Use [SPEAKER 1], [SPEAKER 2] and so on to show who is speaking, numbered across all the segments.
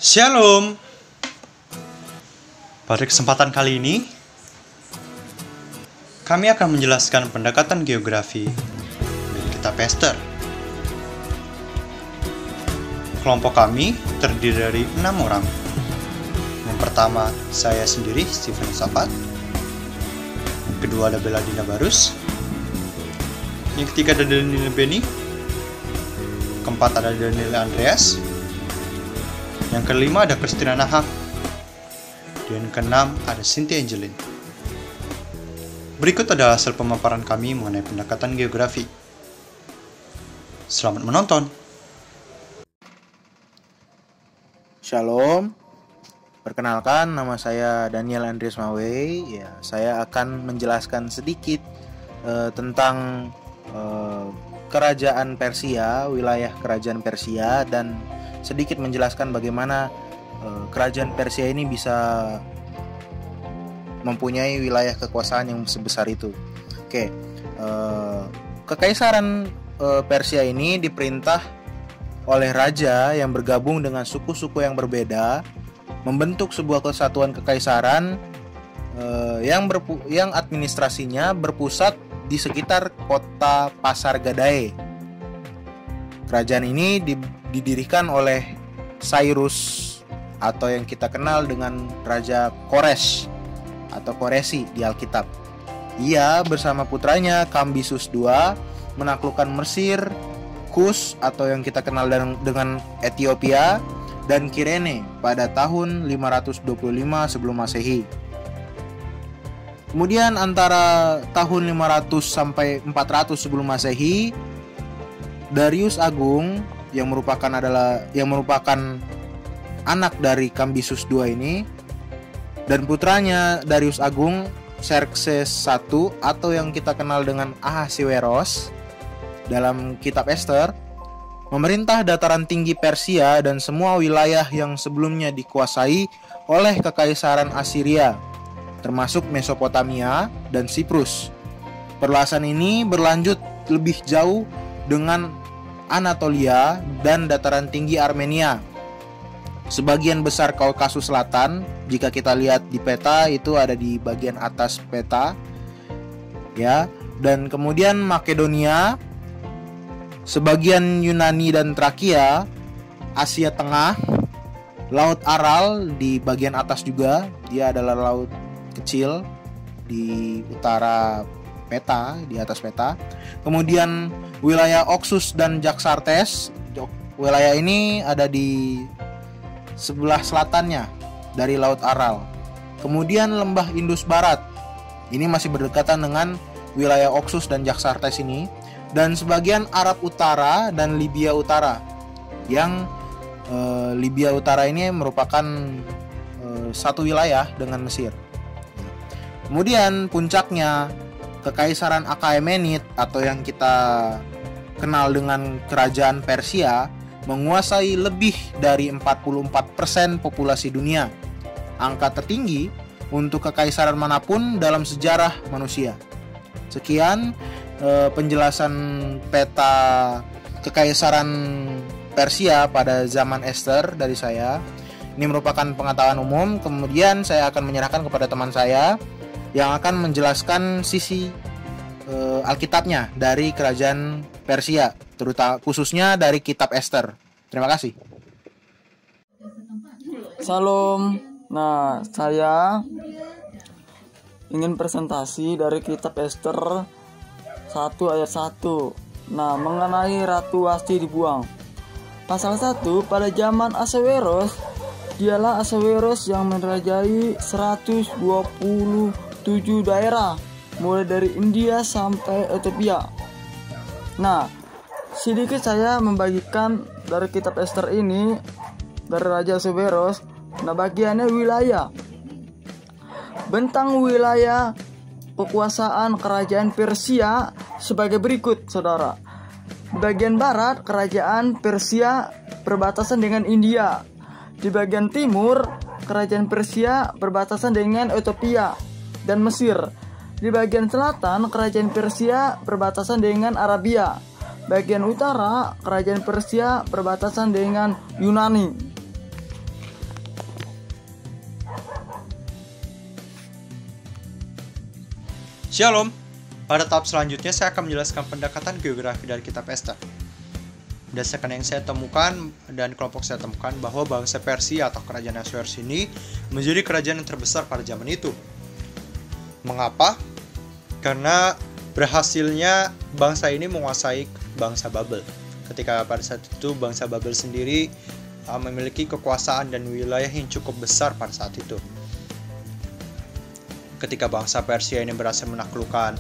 [SPEAKER 1] Shalom. Pada kesempatan kali ini, kami akan menjelaskan pendekatan geografi dari kitab Ester. Kelompok kami terdiri dari 6 orang. Yang pertama, saya sendiri, Stephen Sapat. Kedua ada Beladina Barus. Yang ketiga ada Daniel Benny. Keempat ada Daniel Andreas. Yang kelima ada Christina Nahak. Dan keenam ada Cynthia Angelin. Berikut adalah hasil pemaparan kami mengenai pendekatan geografi. Selamat menonton.
[SPEAKER 2] Shalom. Perkenalkan, nama saya Daniel Andreas Mawei. Ya, saya akan menjelaskan sedikit tentang kerajaan Persia, wilayah kerajaan Persia, dan sedikit menjelaskan bagaimana kerajaan Persia ini bisa mempunyai wilayah kekuasaan yang sebesar itu. Oke, kekaisaran Persia ini diperintah oleh raja yang bergabung dengan suku-suku yang berbeda, membentuk sebuah kesatuan kekaisaran yang administrasinya berpusat di sekitar kota Pasar Gadae. Kerajaan ini didirikan oleh Cyrus atau yang kita kenal dengan Raja Kores atau Koresi di Alkitab. Ia bersama putranya Kambisus II menaklukkan Mesir, Kus atau yang kita kenal dengan Ethiopia, dan Kirene pada tahun 525 sebelum Masehi. Kemudian antara tahun 500 sampai 400 sebelum Masehi, Darius Agung yang merupakan anak dari Kambisus II ini dan putranya Darius Agung, Xerxes I atau yang kita kenal dengan Ahasiweros dalam kitab Ester, memerintah dataran tinggi Persia dan semua wilayah yang sebelumnya dikuasai oleh kekaisaran Assyria, termasuk Mesopotamia dan Siprus. Perluasan ini berlanjut lebih jauh dengan Anatolia dan dataran tinggi Armenia. Sebagian besar Kaukasus Selatan, jika kita lihat di peta, itu ada di bagian atas peta, ya. Dan kemudian Makedonia, sebagian Yunani dan Trakia, Asia Tengah, Laut Aral di bagian atas juga, dia adalah laut kecil di utara peta, di atas peta. Kemudian wilayah Oxus dan Jaxartes, wilayah ini ada di sebelah selatannya dari Laut Aral. Kemudian lembah Indus Barat, ini masih berdekatan dengan wilayah Oxus dan Jaxartes ini, dan sebagian Arab Utara dan Libya Utara, yang Libya Utara ini merupakan satu wilayah dengan Mesir. Kemudian puncaknya Kekaisaran Achaemenid atau yang kita kenal dengan Kerajaan Persia menguasai lebih dari 44% populasi dunia. Angka tertinggi untuk kekaisaran manapun dalam sejarah manusia. Sekian penjelasan peta Kekaisaran Persia pada zaman Ester dari saya. Ini merupakan pengetahuan umum. Kemudian saya akan menyerahkan kepada teman saya yang akan menjelaskan sisi Alkitabnya dari kerajaan Persia, terutama khususnya dari kitab Ester. Terima kasih.
[SPEAKER 3] Salam. Nah, saya ingin presentasi dari kitab Ester 1 ayat 1. Nah, mengenai Ratu Wasti dibuang. Pasal 1, pada zaman Ahasweros, dialah Ahasweros yang menrajai 127 daerah, mulai dari India sampai Ethiopia. Nah, sedikit saya membagikan dari kitab Ester ini dari Raja Ahasweros. Nah, bagiannya wilayah. Bentang wilayah kekuasaan kerajaan Persia sebagai berikut, saudara. Di bagian barat, kerajaan Persia berbatasan dengan India. Di bagian timur, kerajaan Persia berbatasan dengan Ethiopia dan Mesir. Di bagian selatan, kerajaan Persia berbatasan dengan Arabia. Bagian utara, kerajaan Persia berbatasan dengan Yunani.
[SPEAKER 1] Shalom. Pada tahap selanjutnya saya akan menjelaskan pendekatan geografi dari kitab Ester. Berdasarkan yang saya temukan dan kelompok saya temukan bahwa bangsa Persia atau kerajaan Ahasuerus ini menjadi kerajaan yang terbesar pada zaman itu. Mengapa? Karena berhasilnya bangsa ini menguasai bangsa Babel. Ketika pada saat itu bangsa Babel sendiri memiliki kekuasaan dan wilayah yang cukup besar pada saat itu. Ketika bangsa Persia ini berhasil menaklukkan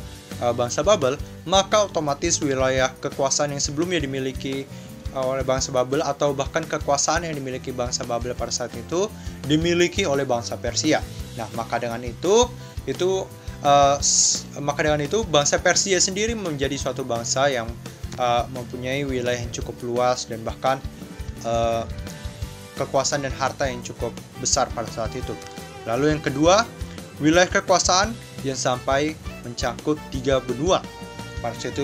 [SPEAKER 1] bangsa Babel, maka otomatis wilayah kekuasaan yang sebelumnya dimiliki oleh bangsa Babel atau bahkan kekuasaan yang dimiliki bangsa Babel pada saat itu dimiliki oleh bangsa Persia. Nah, maka dengan itu bangsa Persia sendiri menjadi suatu bangsa yang mempunyai wilayah yang cukup luas dan bahkan kekuasaan dan harta yang cukup besar pada saat itu. Lalu yang kedua, wilayah kekuasaan yang sampai mencakup 3 benua. Pada saat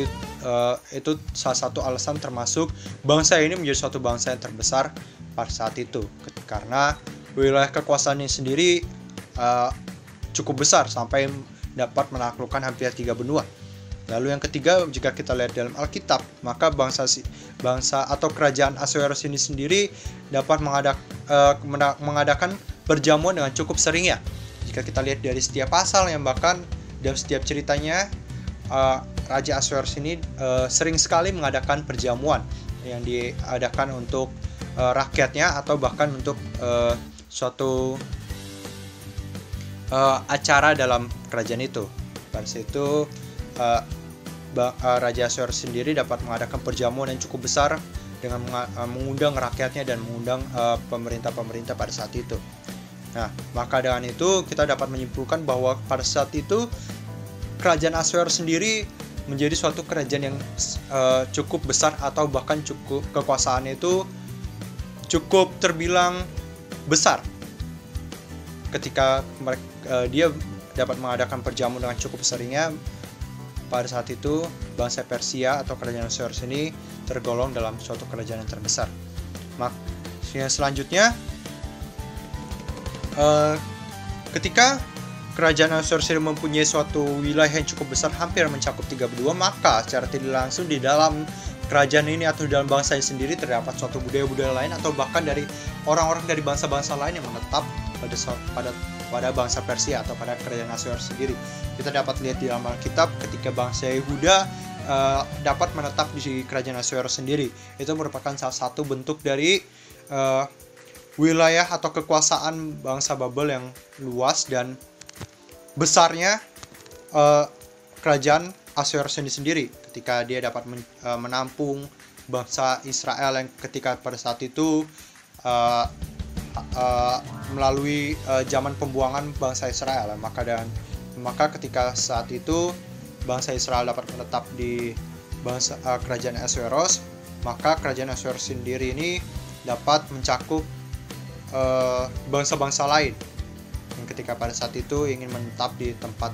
[SPEAKER 1] itu salah satu alasan termasuk bangsa ini menjadi suatu bangsa yang terbesar pada saat itu, karena wilayah kekuasaannya sendiri cukup besar sampai dapat menaklukkan hampir 3 benua. Lalu yang ketiga, jika kita lihat dalam Alkitab, maka bangsa atau kerajaan Ahasuerus ini sendiri dapat mengadakan perjamuan dengan cukup seringnya. Jika kita lihat dari setiap pasal yang bahkan dalam setiap ceritanya, Raja Ahasuerus ini sering sekali mengadakan perjamuan yang diadakan untuk rakyatnya atau bahkan untuk suatu acara dalam kerajaan itu. Pada saat itu Raja Ahasuerus sendiri dapat mengadakan perjamuan yang cukup besar dengan mengundang rakyatnya dan mengundang pemerintah-pemerintah pada saat itu. Nah, maka dengan itu kita dapat menyimpulkan bahwa pada saat itu kerajaan Ahasuerus sendiri menjadi suatu kerajaan yang cukup besar atau bahkan cukup kekuasaannya itu cukup terbilang besar. Ketika dia dapat mengadakan perjamuan dengan cukup seringnya, pada saat itu bangsa Persia atau kerajaan Ahasuerus ini tergolong dalam suatu kerajaan yang terbesar. Selanjutnya, ketika kerajaan Ahasuerus ini mempunyai suatu wilayah yang cukup besar, hampir mencakup 3 benua, maka secara tidak langsung di dalam kerajaan ini atau di dalam bangsa ini sendiri terdapat suatu budaya-budaya lain atau bahkan dari orang-orang dari bangsa-bangsa lain yang menetap pada bangsa Persia atau pada kerajaan Ahasuerus sendiri. Kita dapat lihat di dalam Alkitab ketika bangsa Yehuda dapat menetap di kerajaan Ahasuerus sendiri. Itu merupakan salah satu bentuk dari wilayah atau kekuasaan bangsa Babel yang luas dan besarnya kerajaan Ahasuerus ini sendiri ketika dia dapat menampung bangsa Israel yang ketika pada saat itu melalui zaman pembuangan bangsa Israel. Maka ketika saat itu bangsa Israel dapat menetap di kerajaan Ahasuerus, maka kerajaan Ahasuerus sendiri ini dapat mencakup bangsa-bangsa lain yang ketika pada saat itu ingin menetap di tempat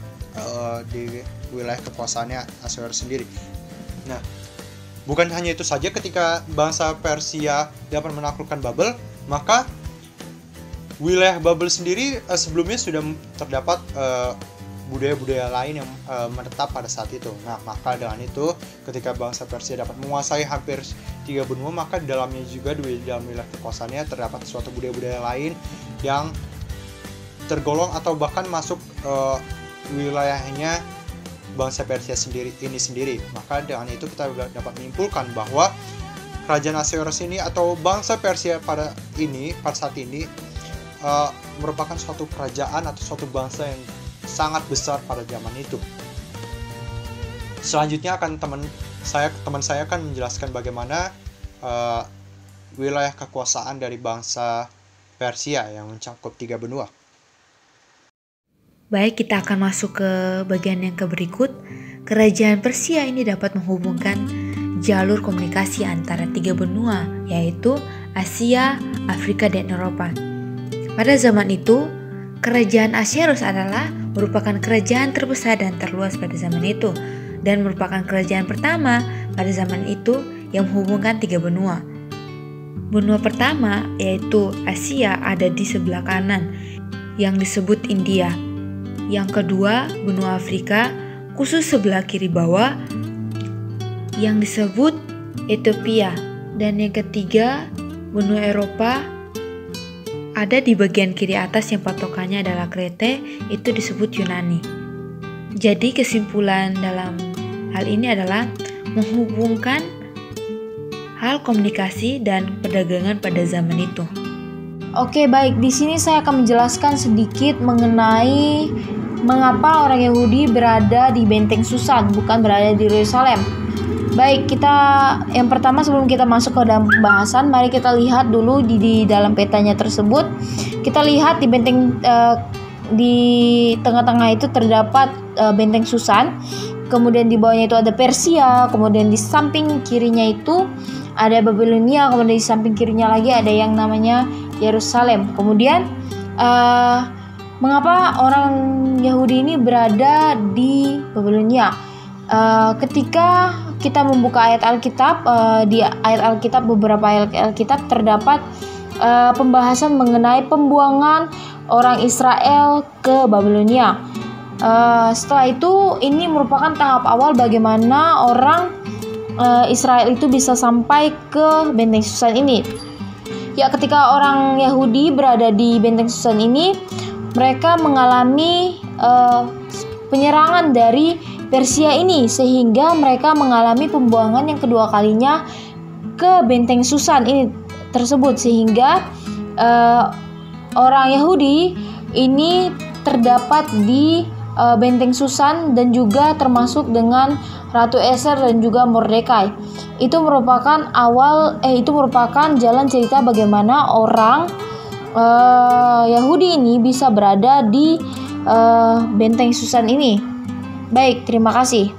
[SPEAKER 1] di wilayah kekuasaannya Ahasuerus sendiri. Nah, bukan hanya itu saja, ketika bangsa Persia dapat menaklukkan Babel, maka wilayah Babel sendiri sebelumnya sudah terdapat budaya-budaya lain yang menetap pada saat itu. Nah, maka dengan itu ketika bangsa Persia dapat menguasai hampir 3 benua, maka di dalamnya juga di dalam wilayah kekuasaannya terdapat suatu budaya-budaya lain yang tergolong atau bahkan masuk wilayahnya bangsa Persia ini sendiri. Maka dengan itu kita dapat menyimpulkan bahwa kerajaan Ahasuerus ini atau bangsa Persia pada saat ini merupakan suatu kerajaan atau suatu bangsa yang sangat besar pada zaman itu. Selanjutnya teman saya akan menjelaskan bagaimana wilayah kekuasaan dari bangsa Persia yang mencakup 3 benua.
[SPEAKER 4] Baik, kita akan masuk ke bagian yang berikut. Kerajaan Persia ini dapat menghubungkan jalur komunikasi antara 3 benua, yaitu Asia, Afrika, dan Eropa. Pada zaman itu, kerajaan Ahasuerus merupakan kerajaan terbesar dan terluas pada zaman itu, dan merupakan kerajaan pertama pada zaman itu yang menghubungkan 3 benua. Benua pertama, yaitu Asia, ada di sebelah kanan, yang disebut India. Yang kedua, benua Afrika khusus sebelah kiri bawah yang disebut Ethiopia. Dan yang ketiga, benua Eropa ada di bagian kiri atas yang patokannya adalah Krete, itu disebut Yunani. Jadi kesimpulan dalam hal ini adalah menghubungkan hal komunikasi dan perdagangan pada zaman itu.
[SPEAKER 5] Oke, baik. Di sini saya akan menjelaskan sedikit mengenai mengapa orang Yahudi berada di Benteng Susan, bukan berada di Yerusalem. Baik, yang pertama sebelum kita masuk ke dalam pembahasan, mari kita lihat dulu di dalam petanya tersebut. Kita lihat di benteng di tengah-tengah itu terdapat Benteng Susan. Kemudian di bawahnya itu ada Persia, kemudian di samping kirinya itu ada Babilonia, kemudian di samping kirinya lagi ada yang namanya Yerusalem. Kemudian mengapa orang Yahudi ini berada di Babilonia? Ketika kita membuka ayat Alkitab, di ayat Alkitab, beberapa ayat Alkitab terdapat pembahasan mengenai pembuangan orang Israel ke Babilonia. Setelah itu, ini merupakan tahap awal bagaimana orang Israel itu bisa sampai ke Benteng Susan ini. Ya, ketika orang Yahudi berada di Benteng Susan ini, mereka mengalami penyerangan dari Persia ini, sehingga mereka mengalami pembuangan yang kedua kalinya ke Benteng Susan ini tersebut, sehingga orang Yahudi ini terdapat di Benteng Susan dan juga termasuk dengan Ratu Ester dan juga Mordekai. Itu merupakan jalan cerita bagaimana orang Yahudi ini bisa berada di Benteng Susan ini. Baik, terima kasih.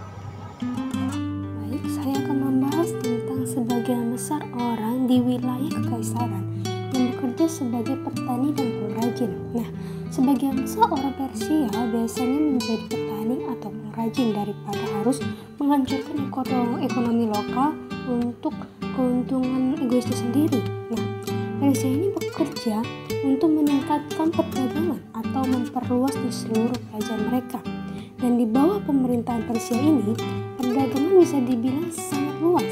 [SPEAKER 6] Baik, saya akan membahas tentang sebagian besar orang di wilayah kekaisaran yang bekerja sebagai petani dan pengrajin. Nah, sebagian besar orang Persia biasanya menjadi petani atau pengrajin daripada harus menghancurkan ekonomi lokal untuk keuntungan egoisnya sendiri. Nah, Persia ini bekerja untuk meningkatkan perdagangan atau memperluas di seluruh kerajaan mereka. Dan di bawah pemerintahan Persia ini, perdagangan bisa dibilang sangat luas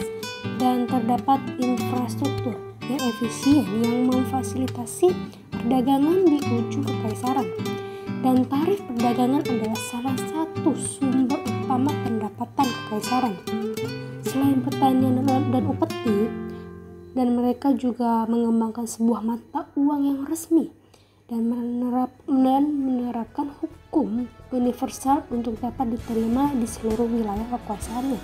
[SPEAKER 6] dan terdapat infrastruktur yang efisien yang memfasilitasi perdagangan di ujung kekaisaran. Dan tarif perdagangan adalah salah satu sumber utama pendapatan kekaisaran. Selain pertanian dan upeti, dan mereka juga mengembangkan sebuah mata uang yang resmi dan menerapkan hukum universal untuk dapat diterima di seluruh wilayah kekuasaannya.